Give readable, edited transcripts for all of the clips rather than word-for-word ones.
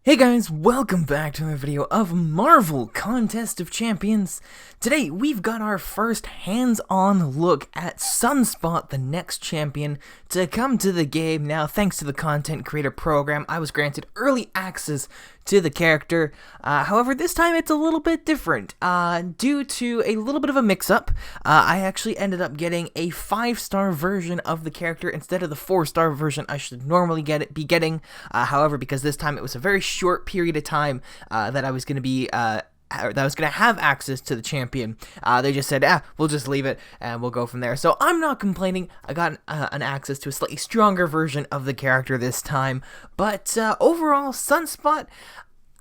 Hey guys, welcome back to another video of Marvel Contest of Champions. Today, we've got our first hands-on look at Sunspot, the next champion to come to the game. Now, thanks to the Content Creator Program, I was granted early access to the character. However, this time it's a little bit different. Due to a little bit of a mix-up, I actually ended up getting a 5-star version of the character instead of the 4-star version I should normally be getting. However, because this time it was a very short period of time that I was going to be that I was going to have access to the champion, they just said, we'll just leave it and we'll go from there. So I'm not complaining. I got an access to a slightly stronger version of the character this time. But overall, Sunspot,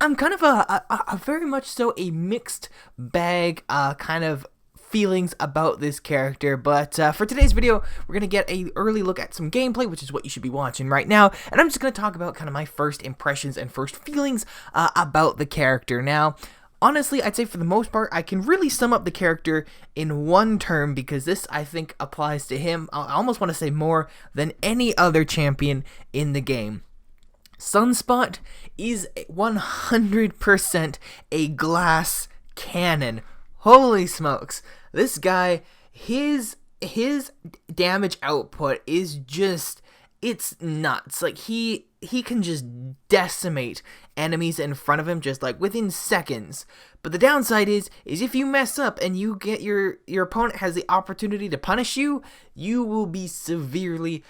I'm kind of a very much so a mixed bag kind of feelings about this character, but for today's video, we're going to get an early look at some gameplay, which is what you should be watching right now, and I'm just going to talk about kind of my first impressions and first feelings about the character. Now, honestly, I'd say for the most part, I can really sum up the character in one term, because this, I think, applies to him, I almost want to say more than any other champion in the game. Sunspot is 100% a glass cannon. Holy smokes. This guy, his damage output is just, it's nuts. Like, he can just decimate enemies in front of him just like within seconds. But the downside is if you mess up and you get your opponent has the opportunity to punish you, you will be severely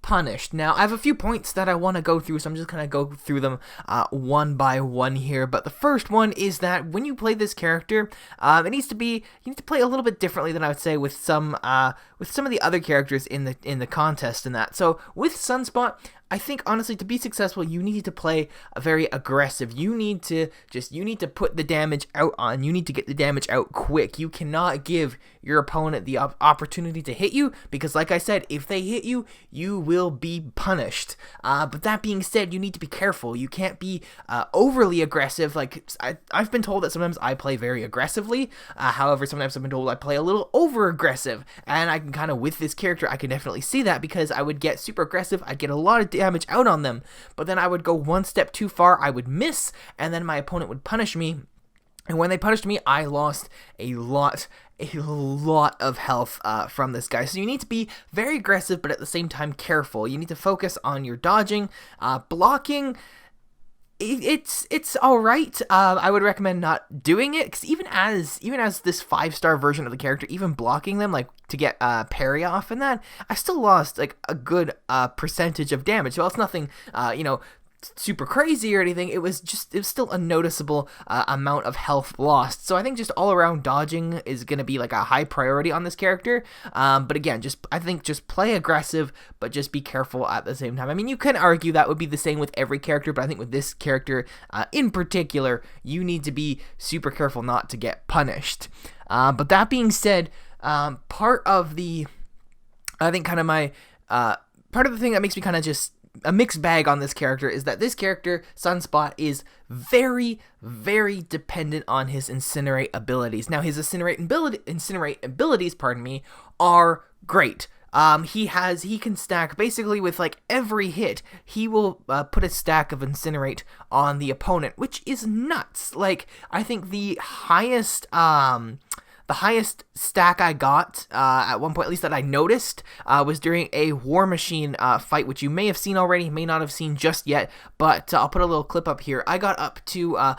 punished. Now, I have a few points that I want to go through, so I'm just going to go through them one by one here. But the first one is that when you play this character, you need to play a little bit differently than I would say with some of the other characters in the contest and that. So with Sunspot, I think honestly to be successful, you need to play very aggressive. You need to put the damage out on. You need to get the damage out quick. You cannot give your opponent the opportunity to hit you, because like I said, if they hit you, you will be punished. But that being said, you need to be careful. You can't be overly aggressive. Like I've been told that sometimes I play very aggressively. However, sometimes I've been told I play a little over aggressive, and I can kind of, with this character, I can definitely see that, because I would get super aggressive. I'd get a lot of damage out on them, but then I would go one step too far, I would miss, and then my opponent would punish me, and when they punished me, I lost a lot of health from this guy. So you need to be very aggressive, but at the same time careful. You need to focus on your dodging, blocking. It's all right. I would recommend not doing it, because even as this 5-star version of the character, even blocking them like to get parry off and that, I still lost like a good percentage of damage. Well, it's nothing super crazy or anything. It was still a noticeable amount of health lost. So I think just all around dodging is going to be like a high priority on this character. But again, I think just play aggressive, but just be careful at the same time. I mean, you can argue that would be the same with every character, but I think with this character in particular, you need to be super careful not to get punished. But that being said, part of the thing that makes me kind of just a mixed bag on this character is that this character, Sunspot, is very dependent on his incinerate abilities. Now, his incinerate abilities, are great. He can stack basically with like every hit. He will put a stack of incinerate on the opponent, which is nuts. Like, I think the highest stack I got at one point, at least that I noticed, was during a War Machine fight, which you may have seen already, may not have seen just yet, but I'll put a little clip up here. I got up to a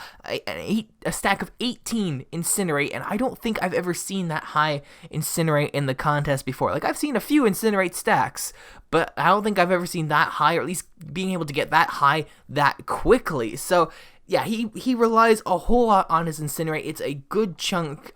stack of 18 incinerate, and I don't think I've ever seen that high incinerate in the contest before. Like, I've seen a few incinerate stacks, but I don't think I've ever seen that high, or at least being able to get that high that quickly. So yeah, he relies a whole lot on his incinerate. It's a good chunk.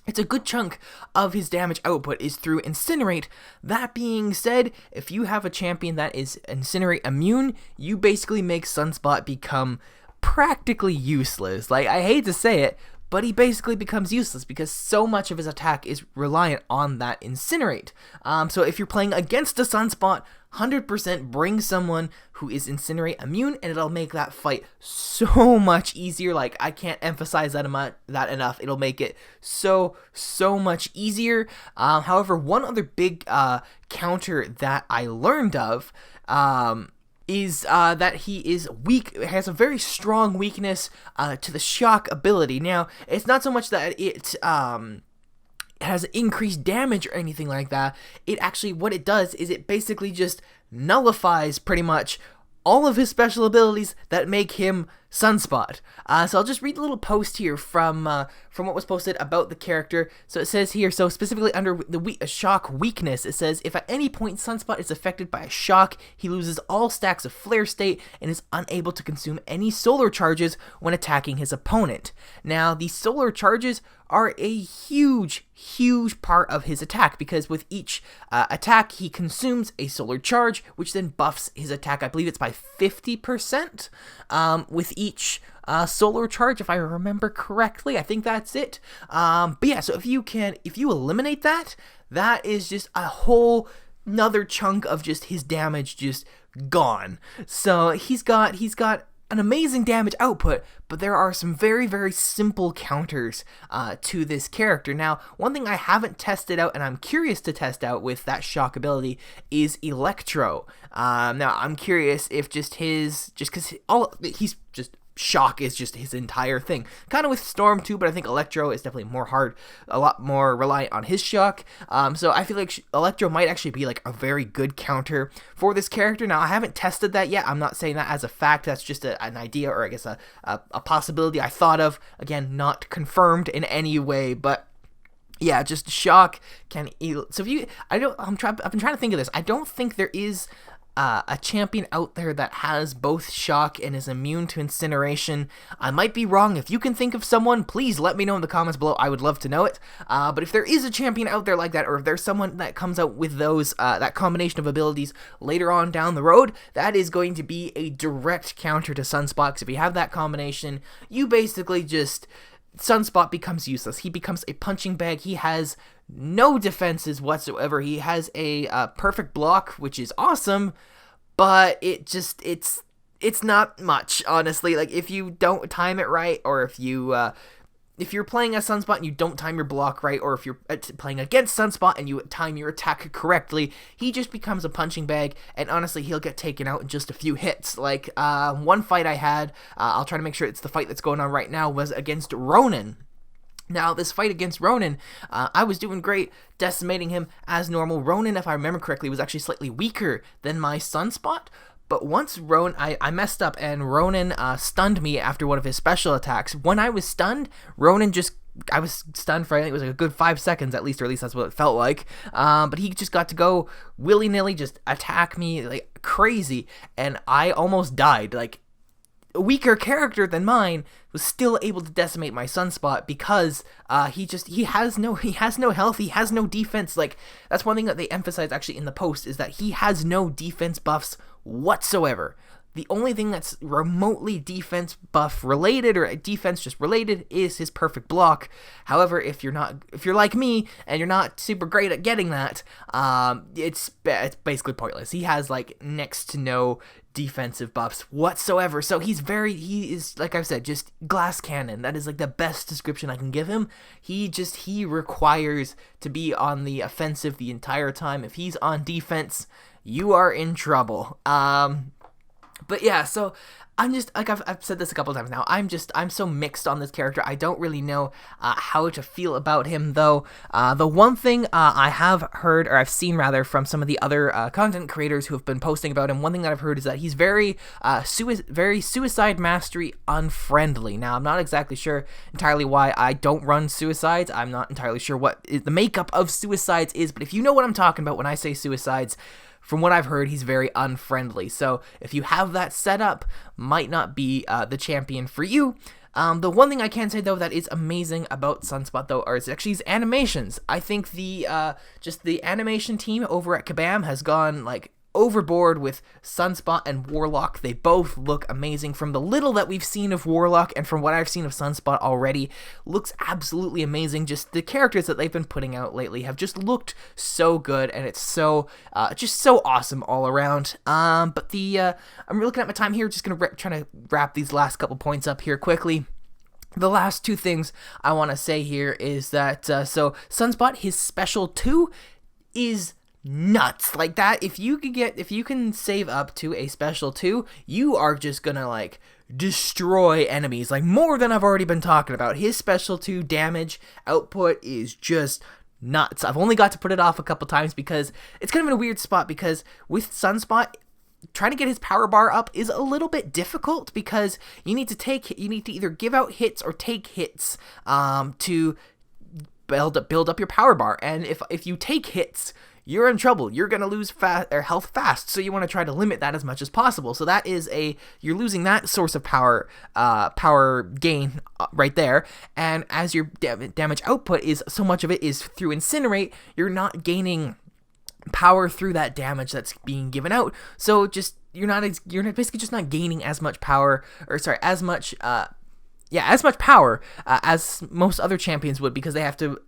It's a good chunk of his damage output is through Incinerate. That being said, if you have a champion that is Incinerate immune, you basically make Sunspot become practically useless. Like, I hate to say it, but he basically becomes useless because so much of his attack is reliant on that Incinerate. So if you're playing against a Sunspot, 100% bring someone who is Incinerate immune, and it'll make that fight so much easier. Like, I can't emphasize that enough. It'll make it so much easier. However, one other big counter that I learned of is that he is weak, has a very strong weakness to the shock ability. Now, it's not so much that it has increased damage or anything like that. It actually, what it does is it basically just nullifies pretty much all of his special abilities that make him Sunspot. So I'll just read a little post here from what was posted about the character. So it says here, so specifically under the shock weakness, it says, if at any point Sunspot is affected by a shock, he loses all stacks of flare state and is unable to consume any solar charges when attacking his opponent. Now, these solar charges are a huge part of his attack, because with each attack he consumes a solar charge, which then buffs his attack. I believe it's by 50% with each solar charge, if I remember correctly. I think that's it. But yeah, so if you eliminate that, that is just a whole another chunk of just his damage just gone. So he's got an amazing damage output, but there are some very simple counters to this character. Now, one thing I haven't tested out and I'm curious to test out with that shock ability is Electro. Now, I'm curious if he's just shock is just his entire thing. Kind of with Storm too, but I think Electro is definitely a lot more reliant on his shock. So I feel like Electro might actually be like a very good counter for this character. Now, I haven't tested that yet. I'm not saying that as a fact. That's just an idea, or I guess a possibility I thought of. Again, not confirmed in any way, but yeah, just shock can. So I've been trying to think of this. I don't think there is a champion out there that has both shock and is immune to incineration. I might be wrong. If you can think of someone, please let me know in the comments below. I would love to know it. But if there is a champion out there like that, or if there's someone that comes out with those that combination of abilities later on down the road, that is going to be a direct counter to Sunspot. Because if you have that combination, you basically just... Sunspot becomes useless. He becomes a punching bag. He has no defenses whatsoever. He has a perfect block, which is awesome, but it's not much, honestly. Like, if you don't time it right, or if you're playing as Sunspot and you don't time your block right, or if you're playing against Sunspot and you time your attack correctly, he just becomes a punching bag, and honestly, he'll get taken out in just a few hits. Like, one fight I had, I'll try to make sure it's the fight that's going on right now, was against Ronin. Now, this fight against Ronin, I was doing great, decimating him as normal. Ronin, if I remember correctly, was actually slightly weaker than my Sunspot. But once I messed up, and Ronin stunned me after one of his special attacks. When I was stunned, I was stunned for, I think it was like a good 5 seconds at least, or at least that's what it felt like. But he just got to go willy-nilly, just attack me like crazy, and I almost died. Like, a weaker character than mine was still able to decimate my Sunspot because he has no health, he has no defense. Like, that's one thing that they emphasize actually in the post, is that he has no defense buffs whatsoever. The only thing that's remotely defense buff related, or defense just related, is his perfect block. However, if you're like me and you're not super great at getting that, it's basically pointless. He has like next to no defensive buffs whatsoever. So he is, like I've said, just glass cannon. That is like the best description I can give him. He requires to be on the offensive the entire time. If he's on defense, you are in trouble. But yeah, so I'm just, like I've said this a couple times now, I'm so mixed on this character. I don't really know how to feel about him, though. The one thing I have heard, or I've seen rather, from some of the other content creators who have been posting about him, one thing that I've heard is that he's very suicide mastery unfriendly. Now, I'm not exactly sure entirely why I don't run suicides. I'm not entirely sure what the makeup of suicides is, but if you know what I'm talking about when I say suicides, from what I've heard, he's very unfriendly. So if you have that set up, might not be the champion for you. The one thing I can say, though, that is amazing about Sunspot, though, are actually his animations. I think the animation team over at Kabam has gone, like, overboard with Sunspot and Warlock. They both look amazing. From the little that we've seen of Warlock and from what I've seen of Sunspot already, looks absolutely amazing. Just the characters that they've been putting out lately have just looked so good, and it's so just so awesome all around. But I'm looking at my time here, just gonna try to wrap these last couple points up here quickly. The last two things I want to say here is that so Sunspot, his special 2 is nuts. Like that, if you can save up to a special 2, you are just gonna like destroy enemies, like more than I've already been talking about. His special 2 damage output is just nuts. I've only got to put it off a couple times because it's kind of in a weird spot, because with Sunspot, trying to get his power bar up is a little bit difficult, because you need to either give out hits or take hits to build up your power bar. And if you take hits, you're in trouble. You're gonna lose health fast, so you want to try to limit that as much as possible. So that is you're losing that source of power gain right there. And as your damage output is, so much of it is through incinerate, you're not gaining power through that damage that's being given out. So you're basically just not gaining as much power, or sorry, as much power as most other champions would, because they have to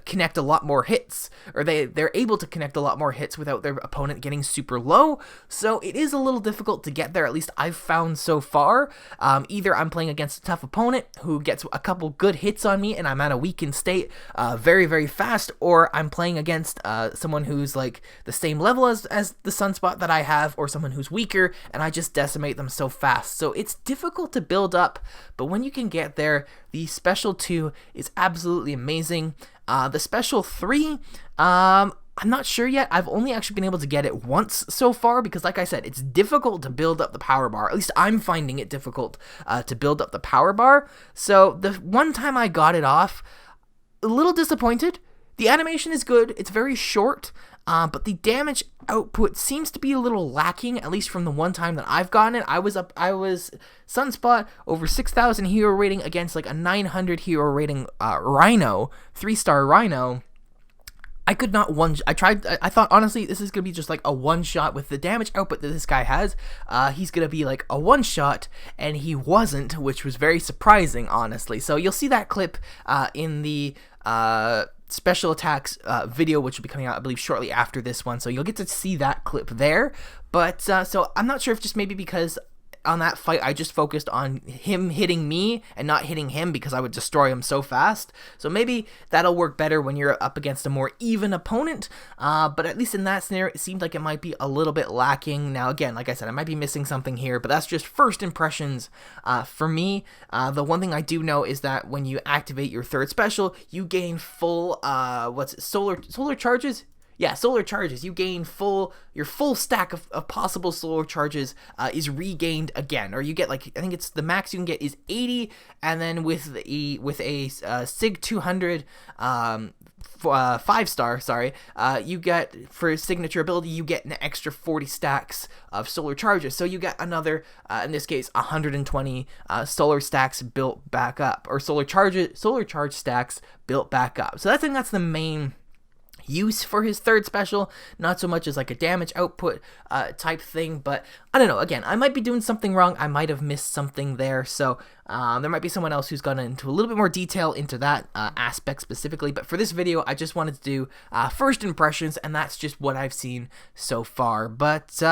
connect a lot more hits, or they're able to connect a lot more hits without their opponent getting super low. So it is a little difficult to get there, at least I've found so far. Either I'm playing against a tough opponent who gets a couple good hits on me and I'm at a weakened state very, very fast, or I'm playing against someone who's like the same level as the Sunspot that I have, or someone who's weaker, and I just decimate them so fast. So it's difficult to build up, but when you can get there, the special 2 is absolutely amazing. The special 3, I'm not sure yet. I've only actually been able to get it once so far, because like I said, it's difficult to build up the power bar. At least I'm finding it difficult to build up the power bar. So the one time I got it off, a little disappointed. The animation is good. It's very short. But the damage output seems to be a little lacking, at least from the one time that I've gotten it. I was Sunspot over 6,000 hero rating against like a 900 hero rating Rhino, 3-star Rhino. I could not I thought, honestly, this is going to be just like a one-shot with the damage output that this guy has. He's going to be like a one-shot, and he wasn't, which was very surprising, honestly. So you'll see that clip in the special attacks video, which will be coming out, I believe, shortly after this one. So you'll get to see that clip there. But so I'm not sure if just maybe because on that fight I just focused on him hitting me and not hitting him, because I would destroy him so fast. So maybe that'll work better when you're up against a more even opponent. But at least in that scenario, it seemed like it might be a little bit lacking. Now again, like I said, I might be missing something here, but that's just first impressions for me. The one thing I do know is that when you activate your 3rd special, you gain full solar charges. Yeah, solar charges. You gain your full stack of possible solar charges is regained again, or you get like, I think it's the max you can get is 80, and then with a Sig 200 5-star, you get, for signature ability, you get an extra 40 stacks of solar charges. So you get another, in this case, 120 solar stacks built back up, or solar charge stacks built back up. So I think that's the main use for his 3rd special, not so much as like a damage output type thing. But I don't know, again, I might be doing something wrong, I might have missed something there, so there might be someone else who's gone into a little bit more detail into that aspect specifically. But for this video, I just wanted to do first impressions, and that's just what I've seen so far. But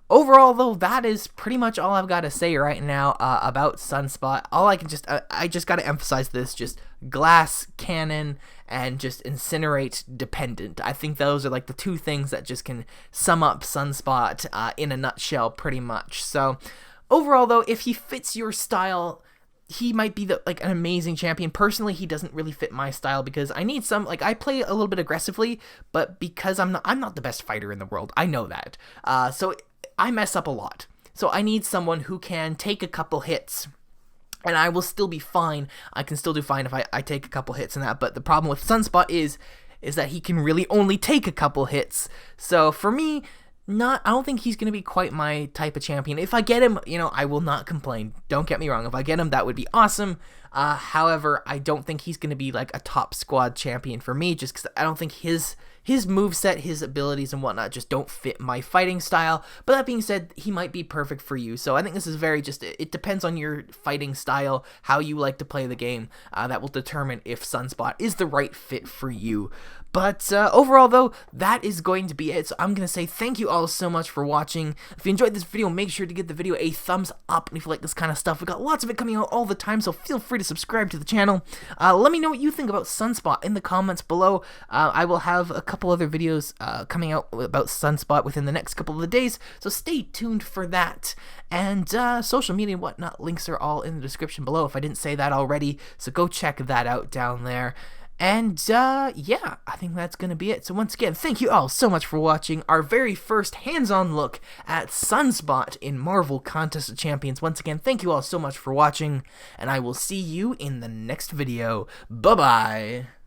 overall, though, that is pretty much all I've got to say right now about Sunspot. All I can I just got to emphasize this, just glass cannon and just incinerate dependent. I think those are like the 2 things that just can sum up Sunspot in a nutshell pretty much. So overall, though, if he fits your style, he might be an amazing champion. Personally, he doesn't really fit my style, because I need some, like, I play a little bit aggressively, but because I'm not the best fighter in the world, I know that. So I mess up a lot. So I need someone who can take a couple hits, and I will still be fine. I can still do fine if I take a couple hits and that. But the problem with Sunspot is that he can really only take a couple hits. So for me, I don't think he's going to be quite my type of champion. If I get him, I will not complain. Don't get me wrong. If I get him, that would be awesome. However, I don't think he's going to be like a top squad champion for me, just because I don't think his moveset, his abilities and whatnot just don't fit my fighting style. But that being said, he might be perfect for you. So I think this is it depends on your fighting style, how you like to play the game. That will determine if Sunspot is the right fit for you. But overall, though, that is going to be it. So I'm going to say thank you all so much for watching. If you enjoyed this video, make sure to give the video a thumbs up. And if you like this kind of stuff, we got lots of it coming out all the time, so feel free to subscribe to the channel. Let me know what you think about Sunspot in the comments below. I will have a couple other videos coming out about Sunspot within the next couple of days, so stay tuned for that. And social media and whatnot, links are all in the description below if I didn't say that already, so go check that out down there. And, yeah, I think that's going to be it. So once again, thank you all so much for watching our very first hands-on look at Sunspot in Marvel Contest of Champions. Once again, thank you all so much for watching, and I will see you in the next video. Bye-bye!